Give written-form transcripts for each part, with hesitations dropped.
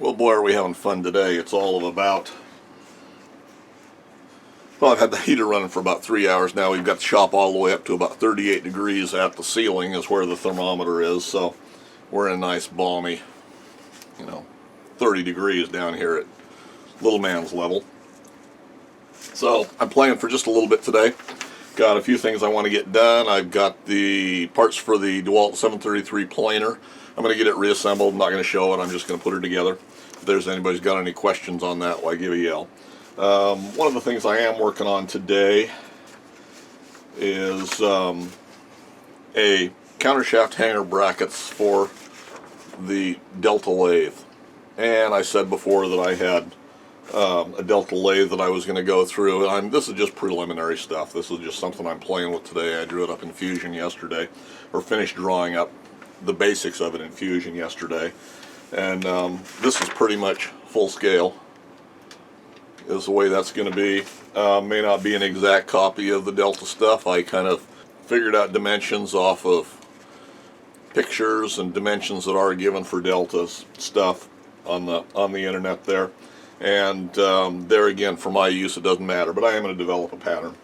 Well, boy, are we having fun today. It's all of about, well, I've had the heater running for about 3 hours now. We've got the shop all the way up to about 38 degrees at the ceiling is where the thermometer is. So we're in a nice balmy, 30 degrees down here at little man's level. So I'm playing for just a little bit today. Got a few things I want to get done. I've got the parts for the DeWalt 733 planer. I'm going to get it reassembled. I'm not going to show it. I'm just going to put it together. If there's anybody's got any questions on that, why give a yell. One of the things I am working on today is a countershaft hanger brackets for the Delta lathe. And I said before that I had a Delta lathe that I was going to go through. And this is just preliminary stuff. This is just something I'm playing with today. I drew it up in Fusion yesterday, or finished drawing up the basics of it in Fusion yesterday. And this is pretty much full scale is the way that's going to be. May not be an exact copy of the Delta stuff. I kind of figured out dimensions off of pictures and dimensions that are given for Delta's stuff on the internet there. And there again, for my use, it doesn't matter. But I am going to develop a pattern.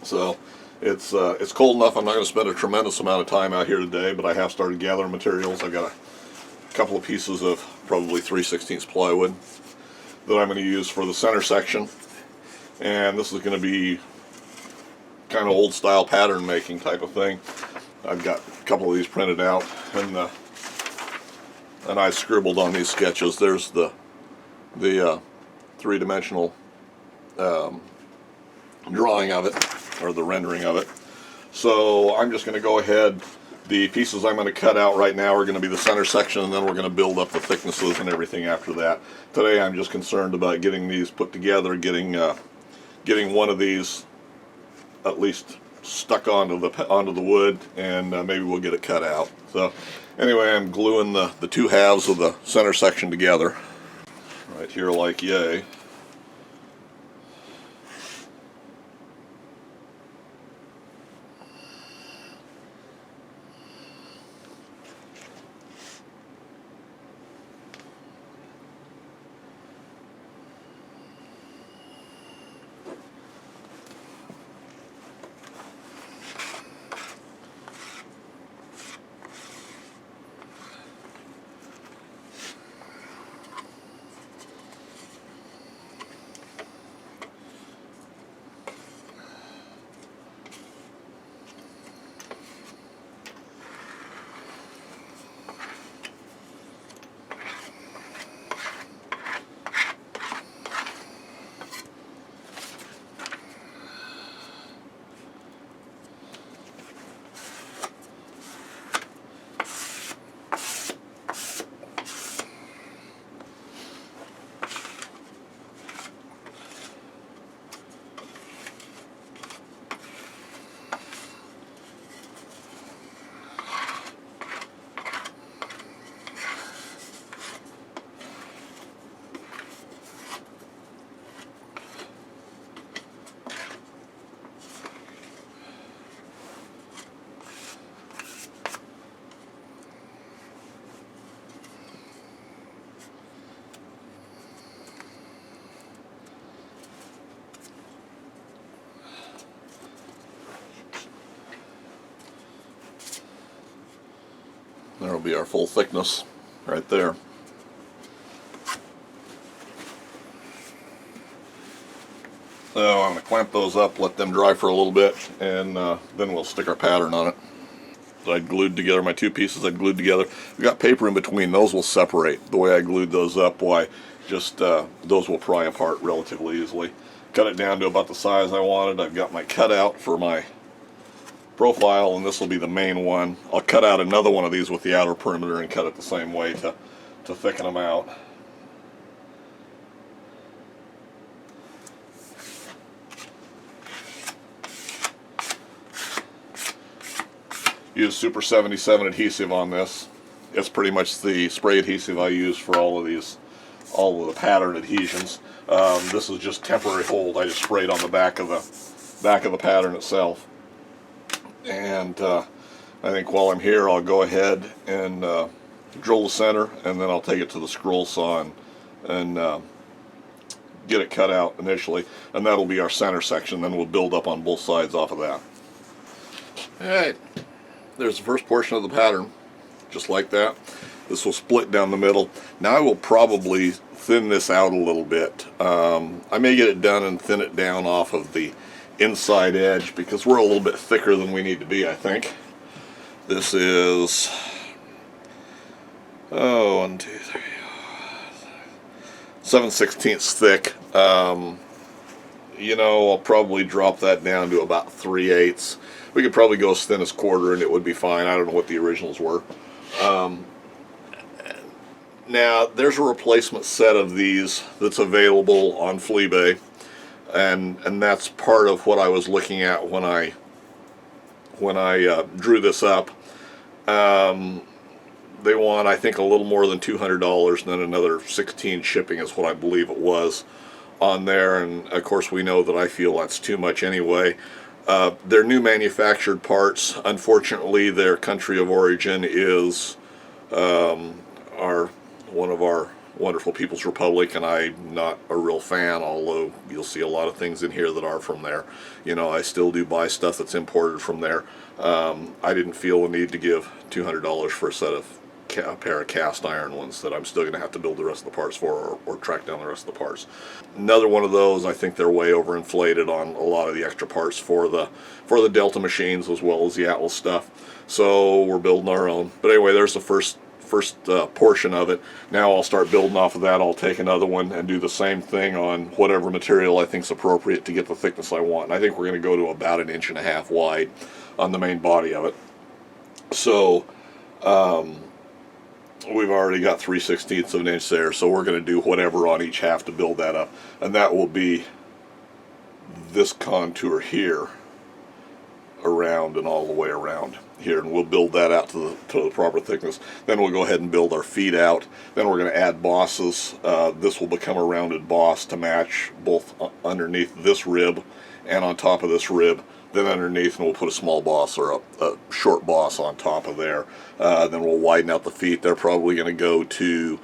So it's cold enough. I'm not going to spend a tremendous amount of time out here today, but I have started gathering materials. I've got a couple of pieces of probably 3/16 plywood that I'm going to use for the center section. And this is going to be kind of old style pattern making type of thing. I've got a couple of these printed out, and I scribbled on these sketches. There's the three-dimensional drawing of it, or the rendering of it. So I'm just going to go ahead. The pieces I'm going to cut out right now are going to be the center section, and then we're going to build up the thicknesses and everything after that. Today I'm just concerned about getting these put together, getting one of these at least stuck onto the wood, and maybe we'll get it cut out. So anyway, I'm gluing the two halves of the center section together right here like yay. There will be our full thickness right there. So I'm going to clamp those up, let them dry for a little bit, and then we'll stick our pattern on it. So I glued together my two pieces. I glued together. We've got paper in between. Those will separate. The way I glued those up, those will pry apart relatively easily. Cut it down to about the size I wanted. I've got my cutout for my profile, and this will be the main one. I'll cut out another one of these with the outer perimeter and cut it the same way to thicken them out. Use Super 77 adhesive on this. It's pretty much the spray adhesive I use for all of the pattern adhesions. This is just temporary hold. I just sprayed on the back of the pattern itself. And I think while I'm here, I'll go ahead and drill the center, and then I'll take it to the scroll saw and get it cut out initially, and that'll be our center section. Then we'll build up on both sides off of that. Alright, there's the first portion of the pattern, just like that. This will split down the middle. Now I will probably thin this out a little bit. I may get it done and thin it down off of the inside edge because we're a little bit thicker than we need to be, I think. This is 7/16 thick. You know, I'll probably drop that down to about 3/8. We could probably go as thin as quarter and it would be fine. I don't know what the originals were. Now there's a replacement set of these that's available on fleabay, and that's part of what I was looking at when I drew this up. They want, I think, a little more than $200, and then another $16 shipping is what I believe it was on there. And of course we know that I feel that's too much anyway. They're new manufactured parts. Unfortunately, their country of origin is one of our wonderful People's Republic, and I'm not a real fan, although you'll see a lot of things in here that are from there. You know, I still do buy stuff that's imported from there. I didn't feel the need to give $200 for a pair of cast iron ones that I'm still going to have to build the rest of the parts for, or track down the rest of the parts. Another one of those, I think they're way overinflated on a lot of the extra parts for the Delta machines as well as the Atlas stuff. So we're building our own. But anyway, there's the first portion of it. Now I'll start building off of that. I'll take another one and do the same thing on whatever material I think is appropriate to get the thickness I want. And I think we're going to go to about 1.5 inches wide on the main body of it. So we've already got 3/16 of an inch there, so we're going to do whatever on each half to build that up, and that will be this contour here around and all the way around here, and we'll build that out to the proper thickness. Then we'll go ahead and build our feet out. Then we're going to add bosses. This will become a rounded boss to match both underneath this rib and on top of this rib. Then underneath, and we'll put a small boss or a short boss on top of there. Then we'll widen out the feet. They're probably going to go to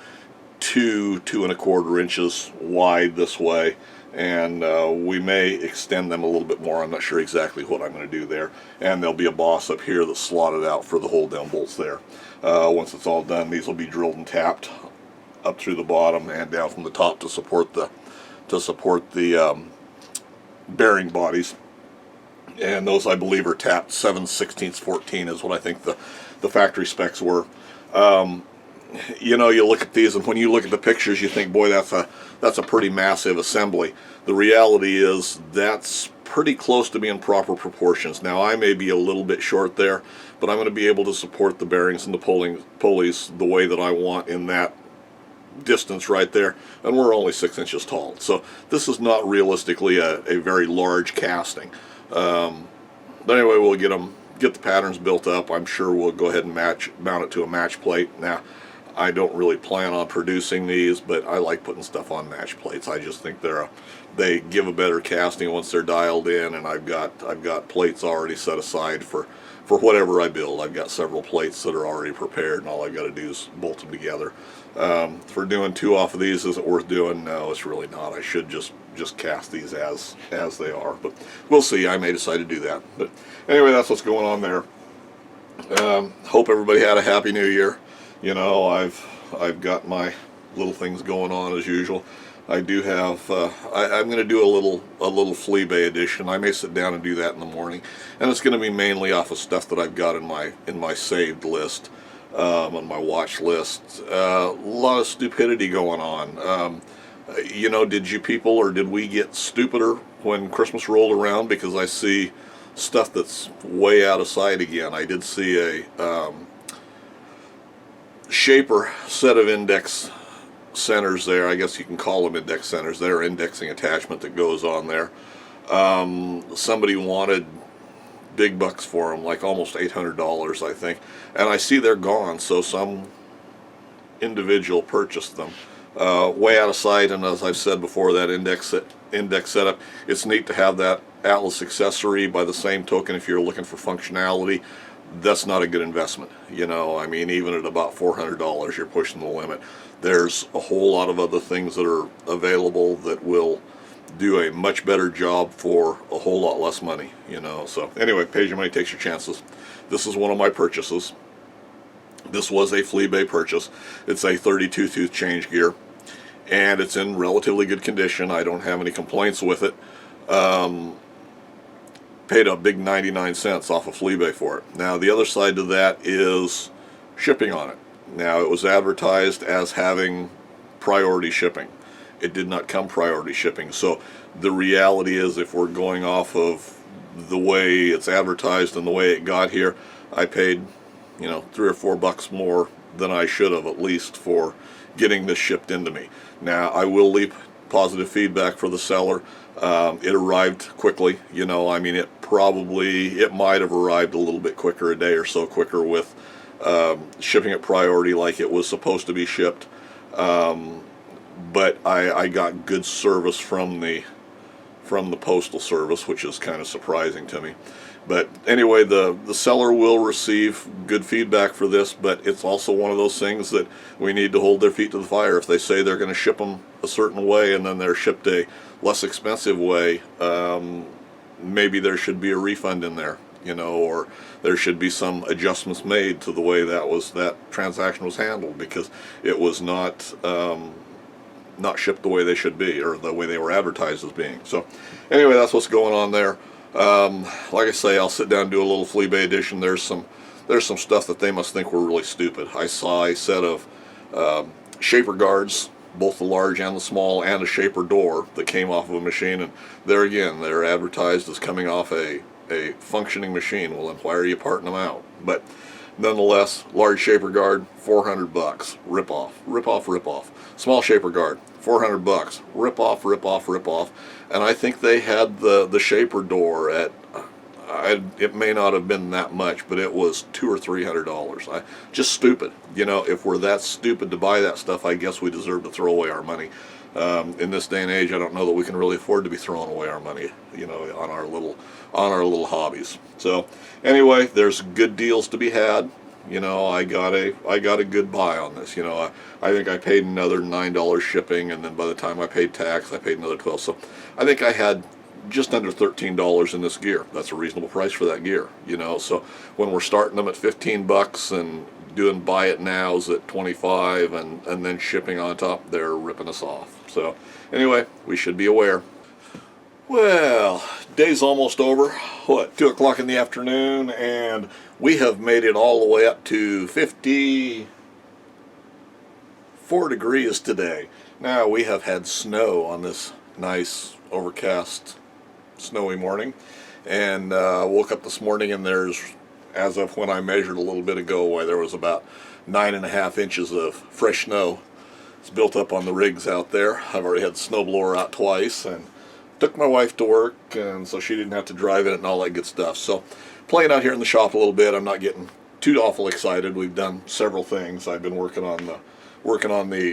2.25 inches wide this way, and we may extend them a little bit more. I'm not sure exactly what I'm going to do there. And there'll be a boss up here that's slotted out for the hold down bolts there. Once it's all done, these will be drilled and tapped up through the bottom and down from the top to support the bearing bodies. And those, I believe, are tapped 7/16 14 is what I think the factory specs were. You know, you look at these, and when you look at the pictures, you think, boy, that's a pretty massive assembly. The reality is that's pretty close to being proper proportions. Now, I may be a little bit short there, but I'm going to be able to support the bearings and the pulleys the way that I want in that distance right there, and we're only 6 inches tall. So this is not realistically a very large casting. But anyway, we'll get the patterns built up. I'm sure we'll go ahead and mount it to a match plate. Now, I don't really plan on producing these, but I like putting stuff on match plates. I just think they give a better casting once they're dialed in, and I've got plates already set aside for whatever I build. I've got several plates that are already prepared, and all I've got to do is bolt them together. For doing 2 off of these, is it worth doing? No, it's really not. I should just cast these as they are, but we'll see. I may decide to do that. But anyway, that's what's going on there. Hope everybody had a happy new year. You know, I've got my little things going on as usual. I do have I'm going to do a little fleabay edition. I may sit down and do that in the morning, and it's going to be mainly off of stuff that I've got in my saved list, on my watch list. A lot of stupidity going on. You know, did you people, or did we get stupider when Christmas rolled around? Because I see stuff that's way out of sight again. I did see a Shaper set of index centers there. I guess you can call them index centers. They're indexing attachment that goes on there. Somebody wanted big bucks for them, like almost $800, I think. And I see they're gone, so some individual purchased them. Way out of sight, and as I've said before, that index setup, it's neat to have that Atlas accessory. By the same token, if you're looking for functionality, that's not a good investment. You know, I mean, even at about $400, you're pushing the limit. There's a whole lot of other things that are available that will do a much better job for a whole lot less money, you know. So anyway, pays your money, takes your chances. This is one of my purchases. This was a fleabay purchase. It's a 32 tooth change gear, and it's in relatively good condition. I don't have any complaints with it. Paid a big 99 cents off of fleabay for it. Now the other side to that is shipping on it. Now it was advertised as having priority shipping. It did not come priority shipping. So the reality is, if we're going off of the way it's advertised and the way it got here, I paid, you know, $3 or $4 more than I should have, at least, for getting this shipped into me. Now I will leave positive feedback for the seller. It arrived quickly, you know. I mean, it might have arrived a little bit quicker, a day or so quicker, with shipping it priority like it was supposed to be shipped. But I got good service from the postal service, which is kind of surprising to me. But anyway, the seller will receive good feedback for this, but it's also one of those things that we need to hold their feet to the fire. If they say they're going to ship them a certain way and then they're shipped a less expensive way, maybe there should be a refund in there, you know, or there should be some adjustments made to the way that transaction was handled, because it was not shipped the way they should be, or the way they were advertised as being. So anyway, that's what's going on there. Like I say, I'll sit down and do a little fleabay edition. There's some stuff that they must think we're really stupid. I saw a set of shaper guards, both the large and the small, and a shaper door that came off of a machine, and there again, they're advertised as coming off a functioning machine. Well, then why are you parting them out? But nonetheless, large shaper guard, $400, rip off, rip off, rip off. Small shaper guard, $400, rip off, rip off, rip off. And I think they had the shaper door at, it may not have been that much, but it was $200 or $300. Just stupid. You know, if we're that stupid to buy that stuff, I guess we deserve to throw away our money. In this day and age, I don't know that we can really afford to be throwing away our money, you know, on our little hobbies. So anyway, there's good deals to be had. You know, I got a good buy on this. You know, I think I paid another $9 shipping, and then by the time I paid tax, I paid another $12. So I think I had just under $13 in this gear. That's a reasonable price for that gear. You know, so when we're starting them at $15 and doing buy it nows at $25, and then shipping on top, they're ripping us off. So anyway, we should be aware. Well, day's almost over. What, 2 o'clock in the afternoon, and we have made it all the way up to 54 degrees today. Now, we have had snow on this nice overcast snowy morning, and woke up this morning, and there's, as of when I measured a little bit ago, why there was about 9.5 inches of fresh snow. It's built up on the rigs out there. I've already had the snowblower out twice, and took my wife to work, and so she didn't have to drive in it and all that good stuff. So playing out here in the shop a little bit. I'm not getting too awful excited. We've done several things. I've been working on the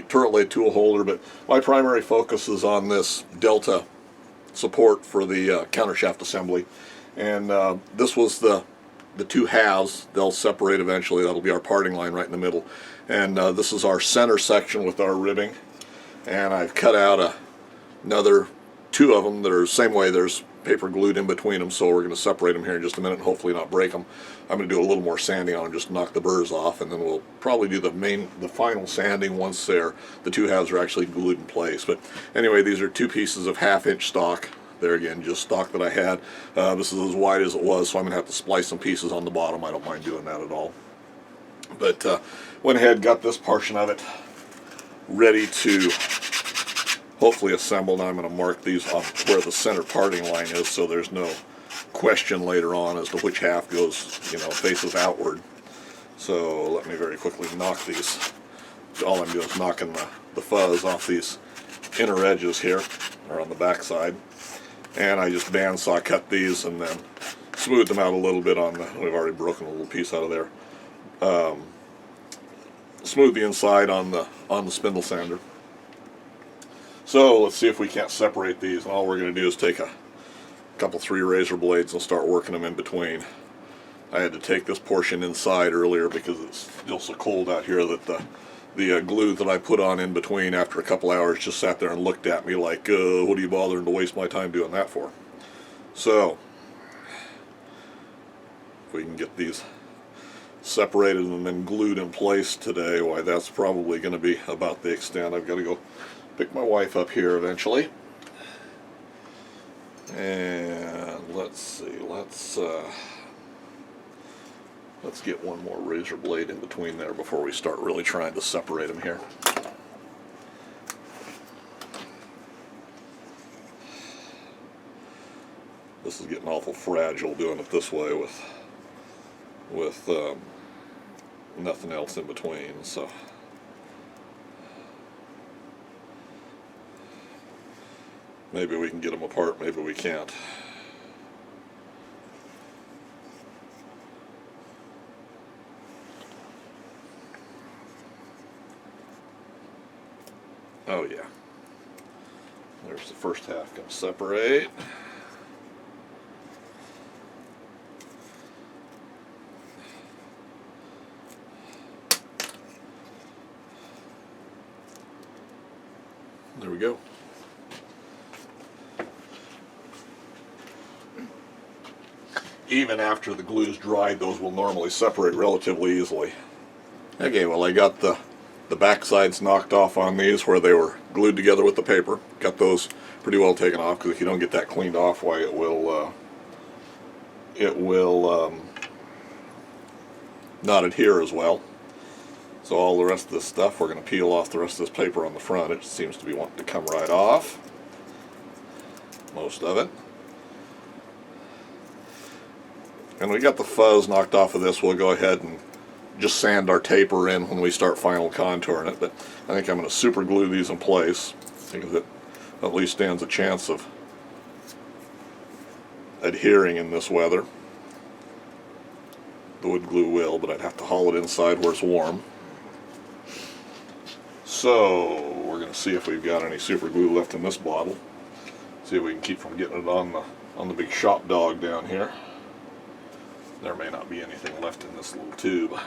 turret lathe tool holder, but my primary focus is on this Delta support for the countershaft assembly. And this was the two halves. They'll separate eventually. That'll be our parting line right in the middle. And this is our center section with our ribbing. And I've cut out another 2 of them that are the same way. There's paper glued in between them, so we're going to separate them here in just a minute and hopefully not break them. I'm going to do a little more sanding on them, just knock the burrs off, and then we'll probably do the final sanding once the 2 halves are actually glued in place. But anyway, these are 2 pieces of 1/2 inch stock. There again, just stock that I had. This is as wide as it was, so I'm going to have to splice some pieces on the bottom. I don't mind doing that at all. But went ahead, got this portion of it ready to hopefully assemble. Now I'm going to mark these off where the center parting line is, so there's no question later on as to which half goes, you know, faces outward. So let me very quickly knock these. All I'm doing is knocking the fuzz off these inner edges here, or on the back side. And I just bandsaw cut these and then smooth them out a little bit on the, we've already broken a little piece out of there. Smooth the inside on the spindle sander. So let's see if we can't separate these. And all we're going to do is take a couple 3 razor blades and start working them in between. I had to take this portion inside earlier because it's still so cold out here that the glue that I put on in between after a couple hours just sat there and looked at me like, what are you bothering to waste my time doing that for? So, if we can get these separated and then glued in place today, why that's probably going to be about the extent. I've got to go pick my wife up here eventually. And let's see, let's get one more razor blade in between there before we start really trying to separate them here. This is getting awful fragile doing it this way with nothing else in between, so maybe we can get them apart, maybe we can't. Oh yeah, there's the first half going to separate. There we go. Even after the glue's dried, those will normally separate relatively easily. Okay, well I got the back sides knocked off on these where they were glued together with the paper. Got those pretty well taken off, because if you don't get that cleaned off, why it will not adhere as well. So all the rest of this stuff, we're going to peel off the rest of this paper on the front. It seems to be wanting to come right off, most of it. And we got the fuzz knocked off of this. We'll go ahead and just sand our taper in when we start final contouring it. But I think I'm going to super glue these in place, because it at least stands a chance of adhering in this weather. The wood glue will, but I'd have to haul it inside where it's warm. So we're going to see if we've got any super glue left in this bottle. See if we can keep from getting it on the big shop dog down here. There may not be anything left in this little tube.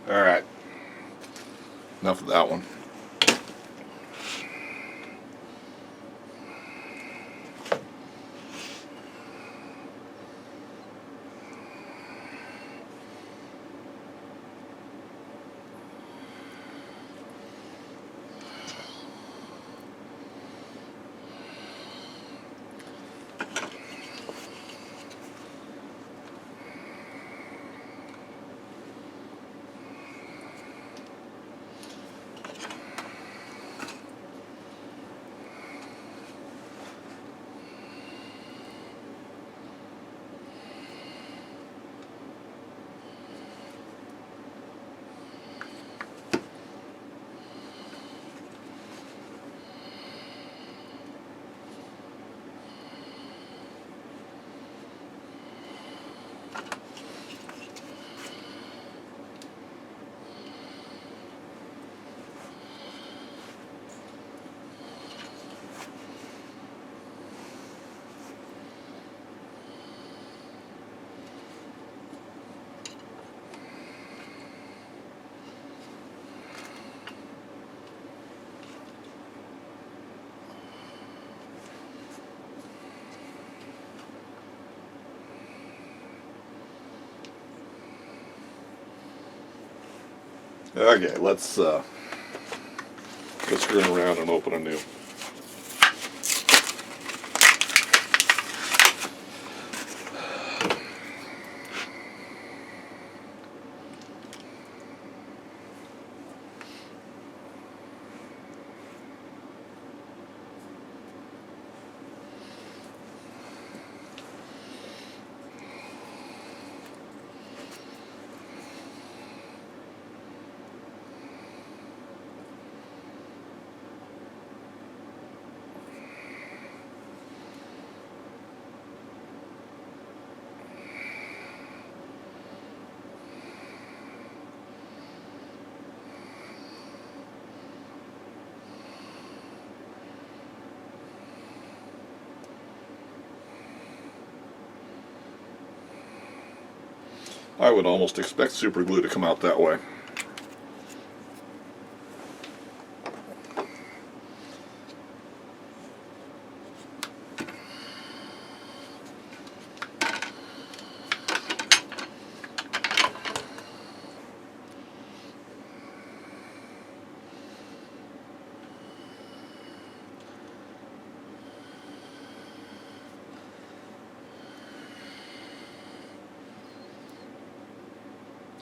Alright, enough of that one. Okay, let's screw around and open a new. I would almost expect super glue to come out that way.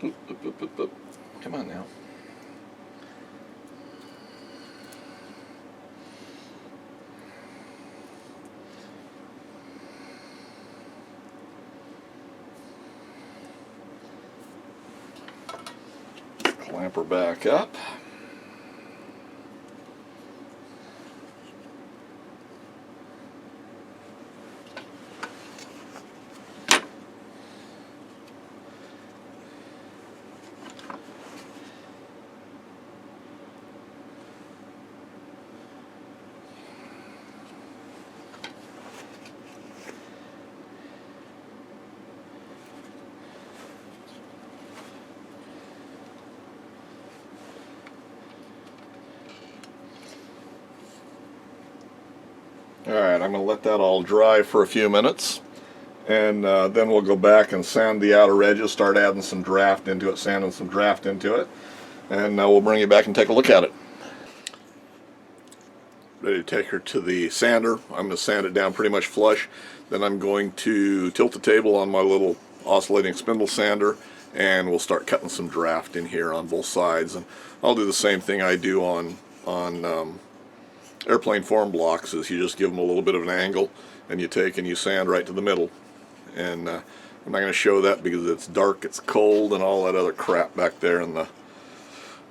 Oop, oop, oop, oop, oop. Come on now. Clamp her back up. Alright, I'm going to let that all dry for a few minutes, and then we'll go back and sand the outer edges, start adding some draft into it, sanding some draft into it, and we'll bring you back and take a look at it. Ready to take her to the sander. I'm going to sand it down pretty much flush. Then I'm going to tilt the table on my little oscillating spindle sander, and we'll start cutting some draft in here on both sides. And I'll do the same thing I do on airplane form blocks, is you just give them a little bit of an angle, and you take and you sand right to the middle. And I'm not going to show that because it's dark, it's cold, and all that other crap back there in the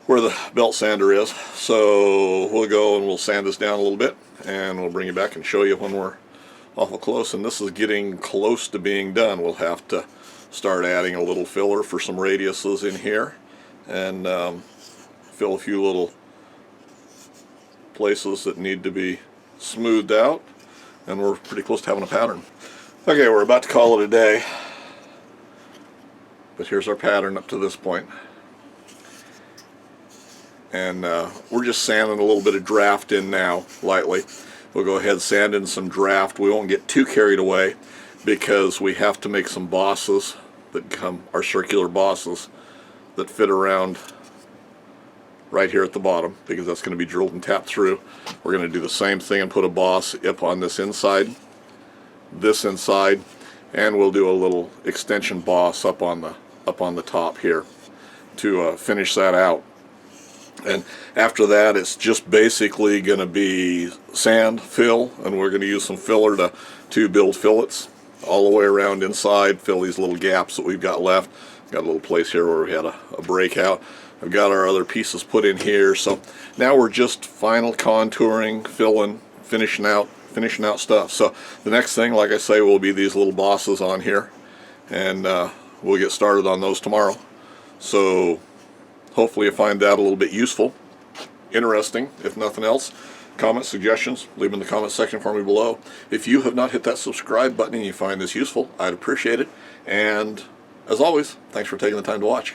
where the belt sander is. So we'll go and we'll sand this down a little bit, and we'll bring you back and show you when we're awful close. And this is getting close to being done. We'll have to start adding a little filler for some radiuses in here, and fill a few little places that need to be smoothed out, and we're pretty close to having a pattern. Okay, we're about to call it a day, but here's our pattern up to this point. And we're just sanding a little bit of draft in now, lightly. We'll go ahead and sand in some draft. We won't get too carried away because we have to make some bosses that come, our circular bosses that fit around right here at the bottom, because that's going to be drilled and tapped through. We're going to do the same thing and put a boss up on this inside, and we'll do a little extension boss up on the top here to finish that out. And after that, it's just basically going to be sand, fill, and we're going to use some filler to build fillets all the way around inside, fill these little gaps that we've got left. Got a little place here where we had a breakout. I've got our other pieces put in here, so now we're just final contouring, filling, finishing out stuff. So the next thing, like I say, will be these little bosses on here, and we'll get started on those tomorrow. So hopefully you find that a little bit useful, interesting, if nothing else. Comments, suggestions, leave them in the comment section for me below. If you have not hit that subscribe button and you find this useful, I'd appreciate it. And as always, thanks for taking the time to watch.